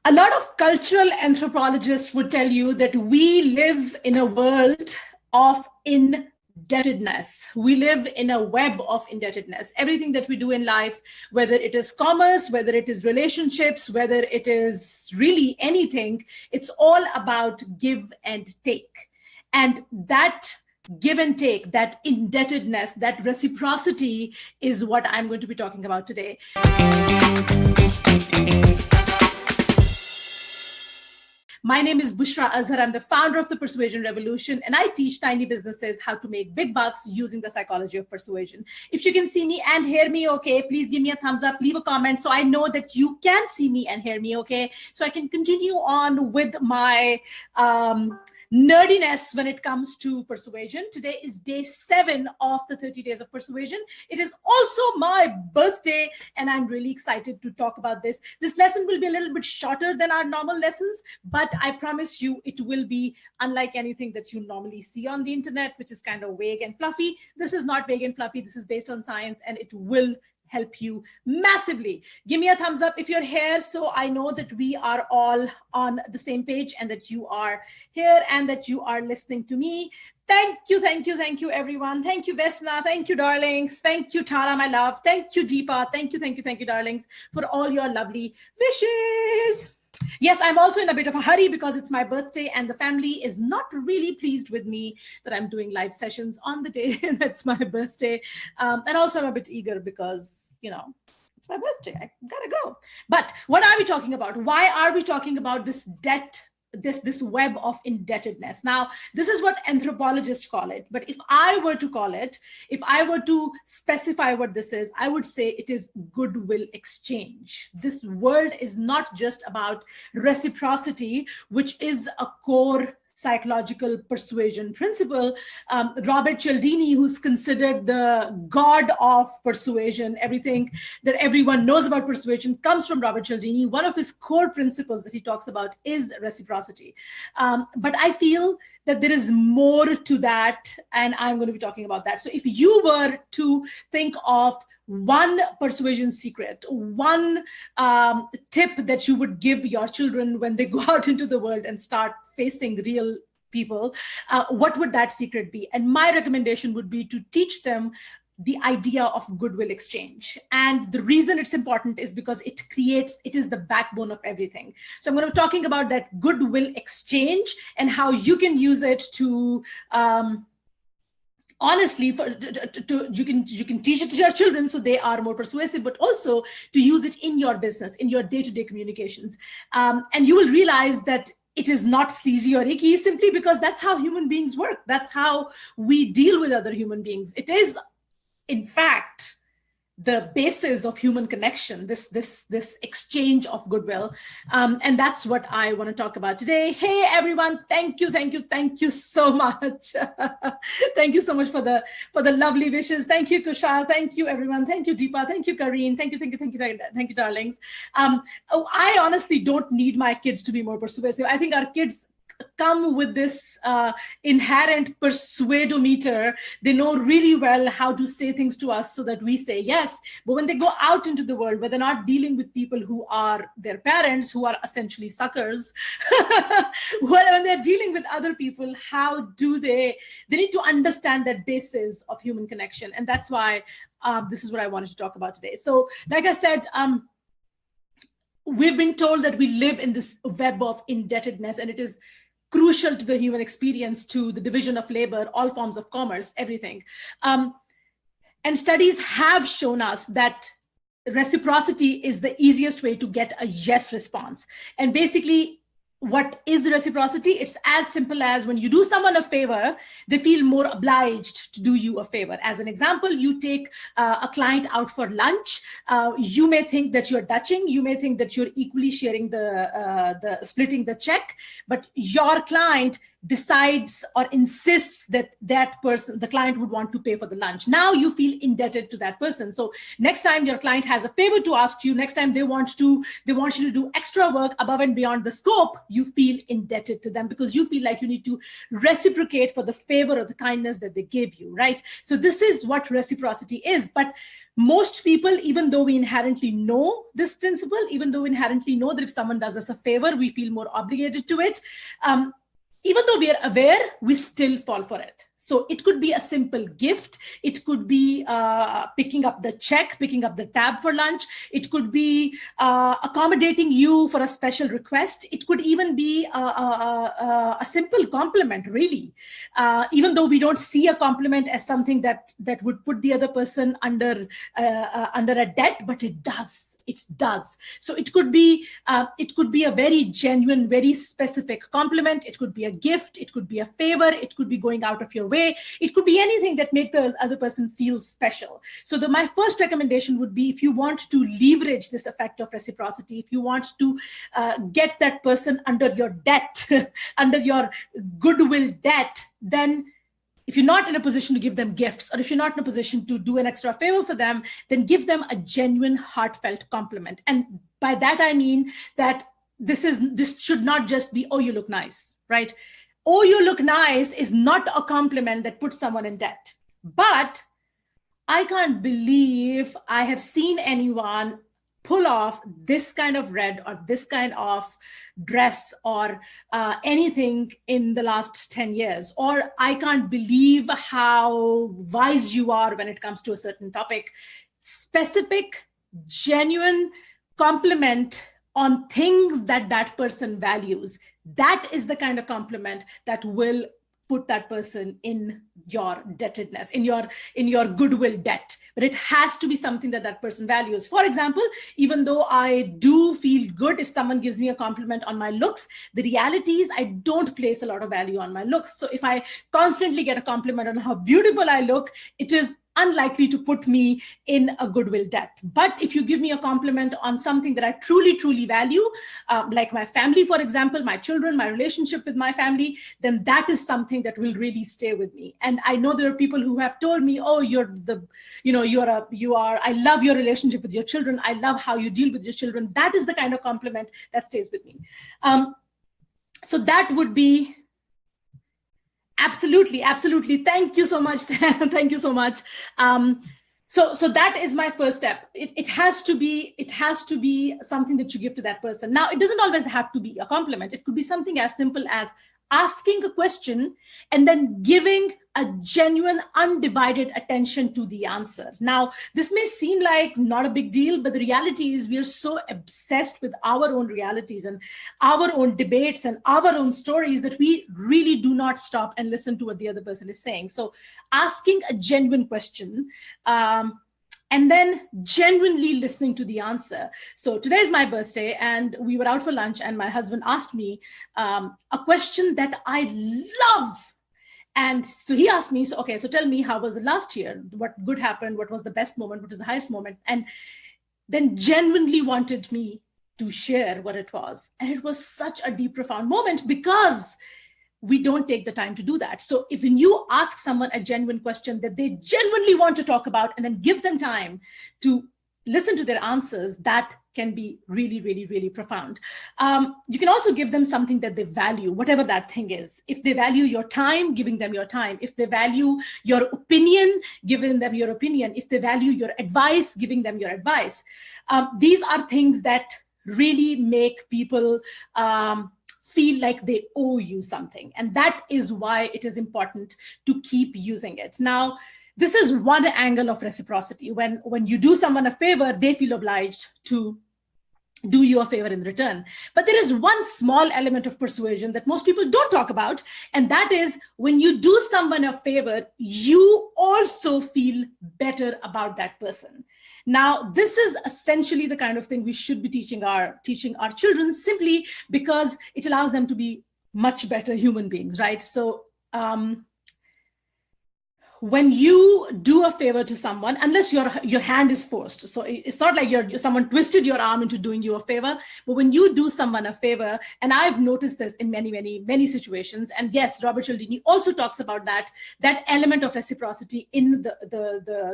A lot of cultural anthropologists would tell you that we live in a world of indebtedness. We live in a web of indebtedness. Everything that we do in life, whether it is commerce, whether it is relationships, whether it is really anything, it's all about give and take. And that give and take, that indebtedness, that reciprocity is what I'm going to be talking about today. My name is Bushra. I'm the founder of the Persuasion Revolution, and I teach tiny businesses how to make big bucks using the psychology of persuasion. If you can see me and hear me okay, please give me a thumbs up, leave a comment so I know that you can see me and hear me okay, so I can continue on with my nerdiness when it comes to persuasion. Today is day 7 of the 30 days of persuasion. It is also my birthday, and I'm really excited to talk about this. This lesson will be a little bit shorter than our normal lessons, but I promise you it will be unlike anything that you normally see on the internet, which is kind of vague and fluffy. This is not vague and fluffy. This is based on science, and it will help you massively. Give me a thumbs up if you're here, so I know that we are all on the same page and that you are here and that you are listening to me. Thank you, everyone. Thank you, Vesna. Thank you, darling. Thank you, Tara, my love. Thank you, Deepa. Thank you, darlings, for all your lovely wishes. Yes, I'm also in a bit of a hurry because it's my birthday and the family is not really pleased with me that I'm doing live sessions on the day that's my birthday. And also I'm a bit eager because, you know, it's my birthday. I gotta go. But what are we talking about? Why are we talking about this debt, this web of indebtedness? Now, this is what anthropologists call it. But if I were to call it, if I were to specify what this is, I would say it is goodwill exchange. This world is not just about reciprocity, which is a core psychological persuasion principle. Robert Cialdini, who's considered the god of persuasion, everything that everyone knows about persuasion comes from Robert Cialdini. One of his core principles that he talks about is reciprocity. But I feel that there is more to that, and I'm going to be talking about that. So if you were to think of one persuasion secret, one tip that you would give your children when they go out into the world and start facing real people, what would that secret be? And my recommendation would be to teach them the idea of goodwill exchange. And the reason it's important is because it is the backbone of everything. So I'm going to be talking about that goodwill exchange and how you can use it to honestly, you can teach it to your children so they are more persuasive, but also to use it in your business, in your day-to-day communications. And you will realize that it is not sleazy or icky simply because that's how human beings work. That's how we deal with other human beings. It is, in fact, the basis of human connection, this exchange of goodwill. And that's what I want to talk about today. Hey, everyone. Thank you so much. Thank you so much for the lovely wishes. Thank you, Kushal. Thank you, everyone. Thank you, Deepa. Thank you, Kareen. Thank you, darlings. I honestly don't need my kids to be more persuasive. I think our kids come with this inherent persuadometer. They know really well how to say things to us so that we say yes. But when they go out into the world, where they're not dealing with people who are their parents, who are essentially suckers, when they're dealing with other people, how do they need to understand that basis of human connection. And that's why this is what I wanted to talk about today. So like I said, we've been told that we live in this web of indebtedness, and it is crucial to the human experience, to the division of labor, all forms of commerce, everything. And studies have shown us that reciprocity is the easiest way to get a yes response. And basically, what is reciprocity? It's as simple as when you do someone a favor, they feel more obliged to do you a favor. As an example, you take a client out for lunch. You may think that you're Dutching. You may think that you're equally sharing the splitting the check, but your client decides or insists that that person, the client, would want to pay for the lunch. Now you feel indebted to that person. So next time your client has a favor to ask you, next time they want you to do extra work above and beyond the scope, you feel indebted to them because you feel like you need to reciprocate for the favor or the kindness that they gave you, right? So this is what reciprocity is. But most people, even though we inherently know this principle, even though we inherently know that if someone does us a favor, we feel more obligated to it, even though we are aware, we still fall for it. So it could be a simple gift. It could be picking up the check, picking up the tab for lunch. It could be accommodating you for a special request. It could even be a simple compliment, really. Even though we don't see a compliment as something that would put the other person under a debt, but it does. It does. So it could be a very genuine, very specific compliment. It could be a gift. It could be a favor. It could be going out of your way. It could be anything that makes the other person feel special. So my first recommendation would be, if you want to leverage this effect of reciprocity, if you want to get that person under your debt, under your goodwill debt, then if you're not in a position to give them gifts, or if you're not in a position to do an extra favor for them, then give them a genuine, heartfelt compliment. And by that, I mean that this should not just be, oh, you look nice, right? Oh, you look nice is not a compliment that puts someone in debt. But I can't believe I have seen anyone pull off this kind of red or this kind of dress or anything in the last 10 years. Or I can't believe how wise you are when it comes to a certain topic. Specific, genuine compliment on things that person values. That is the kind of compliment that will put that person in your indebtedness, in your goodwill debt. But it has to be something that person values. For example, even though I do feel good if someone gives me a compliment on my looks, the reality is I don't place a lot of value on my looks. So if I constantly get a compliment on how beautiful I look, it is unlikely to put me in a goodwill debt. But if you give me a compliment on something that I truly, truly value, like my family, for example, my children, my relationship with my family, then that is something that will really stay with me. And I know there are people who have told me, oh, I love your relationship with your children. I love how you deal with your children. That is the kind of compliment that stays with me. So that would be absolutely. Thank you so much. Thank you so much. So that is my first step. It has to be something that you give to that person. Now, it doesn't always have to be a compliment. It could be something as simple as asking a question and then giving a genuine, undivided attention to the answer. Now, this may seem like not a big deal, but the reality is we are so obsessed with our own realities and our own debates and our own stories that we really do not stop and listen to what the other person is saying. So asking a genuine question, and then genuinely listening to the answer. So today is my birthday and we were out for lunch and my husband asked me a question that I love. And so he asked me, so tell me, how was it last year? What good happened? What was the best moment? What was the highest moment? And then genuinely wanted me to share what it was. And it was such a deep, profound moment because we don't take the time to do that. So if when you ask someone a genuine question that they genuinely want to talk about and then give them time to listen to their answers, that can be really, really, really profound. You can also give them something that they value, whatever that thing is. If they value your time, giving them your time. If they value your opinion, giving them your opinion. If they value your advice, giving them your advice. These are things that really make people feel like they owe you something. And that is why it is important to keep using it. Now, this is one angle of reciprocity. When you do someone a favor, they feel obliged to do you a favor in return. But there is one small element of persuasion that most people don't talk about. And that is when you do someone a favor, you also feel better about that person. Now, this is essentially the kind of thing we should be teaching our children, simply because it allows them to be much better human beings, right? So when you do a favor to someone, unless your hand is forced, so it's not like someone twisted your arm into doing you a favor, but when you do someone a favor, and I've noticed this in many situations, and yes, Robert Cialdini also talks about that element of reciprocity in the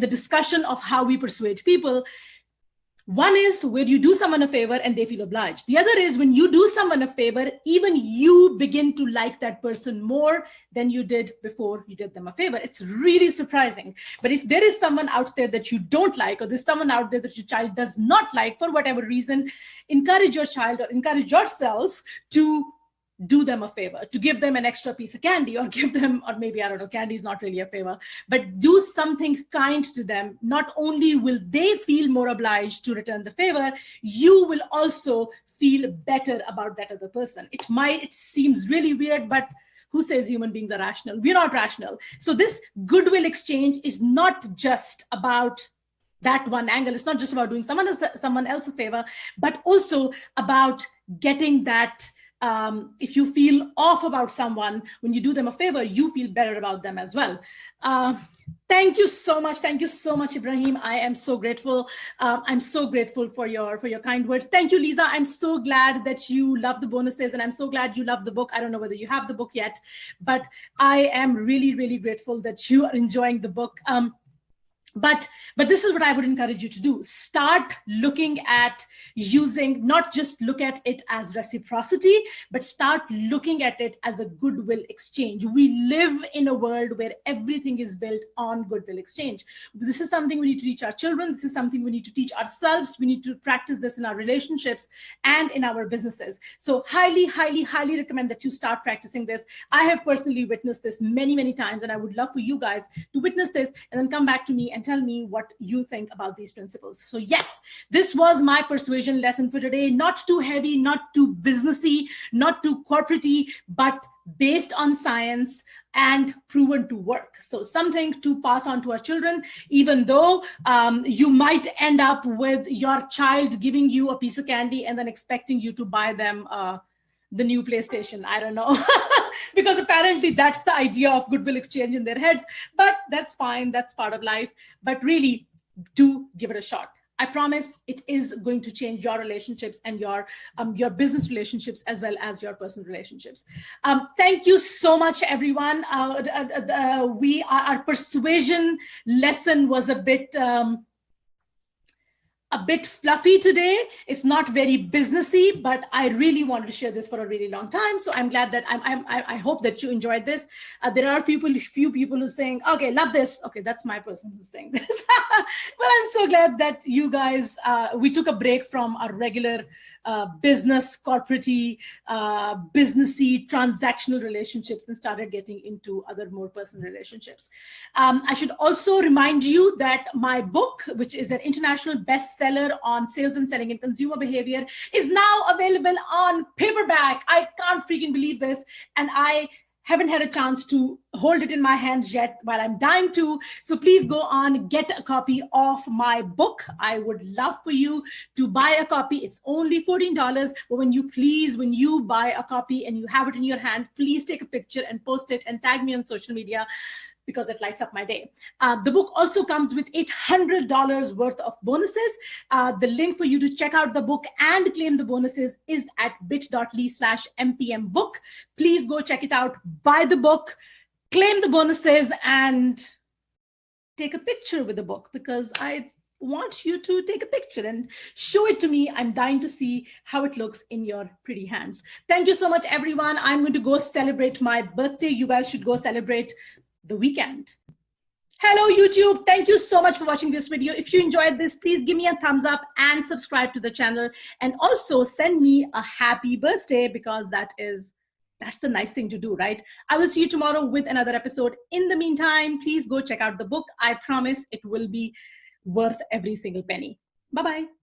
discussion of how we persuade people. One is where you do someone a favor and they feel obliged. The other is when you do someone a favor, even you begin to like that person more than you did before you did them a favor. It's really surprising. But if there is someone out there that you don't like, or there's someone out there that your child does not like for whatever reason, encourage your child or encourage yourself to do them a favor, to give them an extra piece of candy, or give them, or maybe, I don't know, candy is not really a favor, but do something kind to them. Not only will they feel more obliged to return the favor, you will also feel better about that other person. It seems really weird, but who says human beings are rational? We're not rational. So this goodwill exchange is not just about that one angle. It's not just about doing someone else a favor, but also about getting that. If you feel off about someone, when you do them a favor, you feel better about them as well. Thank you so much. Thank you so much, Ibrahim. I am so grateful. I'm so grateful for your kind words. Thank you, Lisa. I'm so glad that you love the bonuses, and I'm so glad you love the book. I don't know whether you have the book yet, but I am really, really grateful that you are enjoying the book. But this is what I would encourage you to do. Start looking at not just look at it as reciprocity, but start looking at it as a goodwill exchange. We live in a world where everything is built on goodwill exchange. This is something we need to teach our children. This is something we need to teach ourselves. We need to practice this in our relationships and in our businesses. So highly, highly, highly recommend that you start practicing this. I have personally witnessed this many times, and I would love for you guys to witness this and then come back to me and tell me what you think about these principles. So yes, this was my persuasion lesson for today. Not too heavy, not too businessy, not too corporate-y, but based on science and proven to work. So something to pass on to our children, even though you might end up with your child giving you a piece of candy and then expecting you to buy them the new PlayStation. I don't know. Because apparently that's the idea of goodwill exchange in their heads, but that's fine. That's part of life. But really, do give it a shot. I promise it is going to change your relationships and your business relationships as well as your personal relationships. Thank you so much, everyone. Our persuasion lesson was a bit fluffy today. It's not very businessy, but I really wanted to share this for a really long time. So I'm glad that I hope that you enjoyed this. There are a few people who are saying, okay, love this. Okay, that's my person who's saying this. But I'm so glad that you guys, we took a break from our regular business, corporate-y, businessy, transactional relationships and started getting into other more personal relationships. I should also remind you that my book, which is an international bestseller on sales and selling and consumer behavior, is now available on paperback. I can't freaking believe this. And I haven't had a chance to hold it in my hands yet, but I'm dying to. So please go on, get a copy of my book. I would love for you to buy a copy. It's only $14. But when you buy a copy and you have it in your hand, please take a picture and post it and tag me on social media, because it lights up my day. The book also comes with $800 worth of bonuses. The link for you to check out the book and claim the bonuses is at bit.ly/mpmbook. Please go check it out, buy the book, claim the bonuses, and take a picture with the book, because I want you to take a picture and show it to me. I'm dying to see how it looks in your pretty hands. Thank you so much, everyone. I'm going to go celebrate my birthday. You guys should go celebrate the weekend. Hello, YouTube. Thank you so much for watching this video. If you enjoyed this, please give me a thumbs up and subscribe to the channel. And also send me a happy birthday, because that's the nice thing to do, right? I will see you tomorrow with another episode. In the meantime, please go check out the book. I promise it will be worth every single penny. Bye-bye.